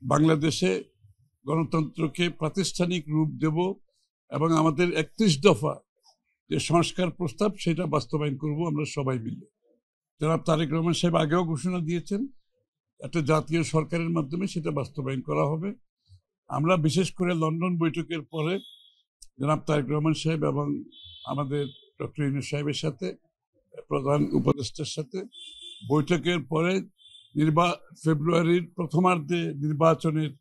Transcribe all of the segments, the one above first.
বাংলাদেশে গণতন্ত্রকে প্রাতিষ্ঠানিক রূপ দেব এবং আমাদের ৩১ দফা যে সংস্কার প্রস্তাব সেটা বাস্তবায়ন করব আমরা সবাই মিলে। জনাব তারেক রহমান সাহেব আগেও ঘোষণা দিয়েছেন, একটা জাতীয় সরকারের মাধ্যমে সেটা বাস্তবায়ন করা হবে। আমরা বিশেষ করে লন্ডন বৈঠকের পরে জনাব তারেক রহমান সাহেব এবং আমাদের ডক্টর ইউনূস সাহেবের সাথে, প্রধান উপদেষ্টার সাথে বৈঠকের পরে ফেব্রুয়ারির প্রথমার্ধে নির্বাচনের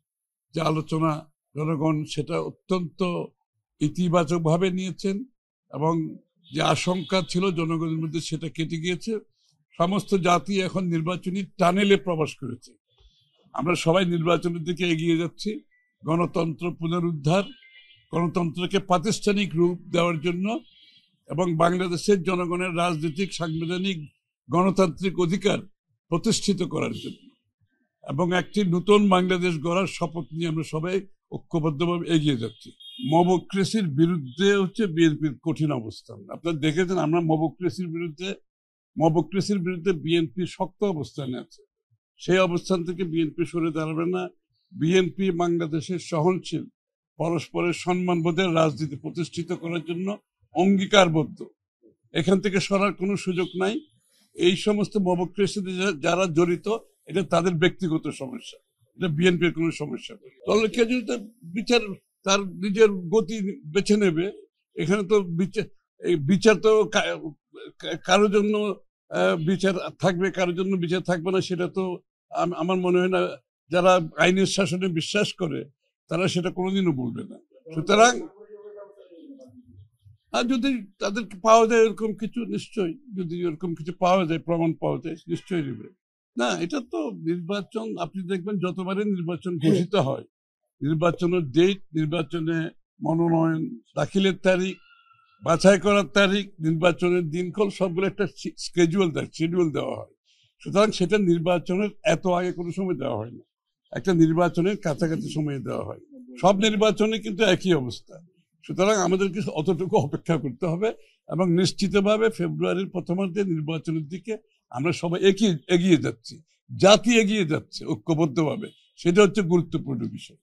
যে আলোচনা জনগণ সেটা অত্যন্ত ইতিবাচকভাবে নিয়েছেন এবং যে আশঙ্কা ছিল জনগণের মধ্যে সেটা কেটে গিয়েছে। সমস্ত জাতি এখন নির্বাচনী টানেলে প্রবেশ করেছে। আমরা সবাই নির্বাচনের দিকে এগিয়ে যাচ্ছি। গণতন্ত্র পুনরুদ্ধার, গণতন্ত্রকে প্রাতিষ্ঠানিক রূপ দেওয়ার জন্য এবং বাংলাদেশের জনগণের রাজনৈতিক, সাংবিধানিক, গণতান্ত্রিক অধিকার প্রতিষ্ঠিত করার জন্য এবং একটি নতুন বাংলাদেশ গড়ার শপথ নিয়ে আমরা সবাই ঐক্যবদ্ধভাবে এগিয়ে যাচ্ছি। মবক্রেসির বিরুদ্ধে হচ্ছে বিএনপির কঠিন অবস্থান। আপনারা দেখেছেন, আমরা মবক্রেসির বিরুদ্ধে বিএনপি শক্ত অবস্থানে আছে। সেই অবস্থান থেকে বিএনপি সরে দাঁড়াবে না। বিএনপি বাংলাদেশের সহনশীল, পরস্পরের সম্মানবোধের রাজনীতি প্রতিষ্ঠিত করার জন্য অঙ্গীকারবদ্ধ। এখান থেকে সরার কোনো সুযোগ নাই। এই সমস্ত মবক্রেসিতে যারা জড়িত, এটা তাদের ব্যক্তিগত সমস্যা, এটা বিএনপির কোনো সমস্যা নেই। দলের কেউ যদি বিচার তার নিজের গতি বেছে নেবে, এখানে তো বিচার তো কারোর জন্য বিচার থাকবে, কারোর জন্য বিচার থাকবে না, সেটা তো আমার মনে হয় না। যারা আইনের শাসনে বিশ্বাস করে তারা সেটা কোনোদিনও বলবে না। সুতরাং আর যদি তাদেরকে পাওয়া যায় এরকম কিছু, নিশ্চয়ই যদি এরকম কিছু পাওয়া যায়, প্রমাণ পাওয়া যায়, নিশ্চয়ই নেবে না। এটা তো নির্বাচন, আপনি দেখবেন যতবারই নির্বাচন ঘোষিত হয়, নির্বাচনের ডেট, নির্বাচনে মনোনয়ন দাখিলের তারিখ, বাছাই করার তারিখ, নির্বাচনের দিনক্ষণ, সবগুলো একটা শিডিউল দেওয়া হয়। সুতরাং সেটা নির্বাচনের এত আগে কোনো সময় দেওয়া হয় না, একটা নির্বাচনের কাছাকাছি সময়ে দেওয়া হয়। সব নির্বাচনে কিন্তু একই অবস্থা। সুতরাং আমাদেরকে অতটুকু অপেক্ষা করতে হবে এবং নিশ্চিতভাবে ফেব্রুয়ারির প্রথমার্ধে নির্বাচনের দিকে আমরা সবাই এগিয়ে যাচ্ছি, জাতি এগিয়ে যাচ্ছে ঐক্যবদ্ধভাবে। সেটা হচ্ছে গুরুত্বপূর্ণ বিষয়।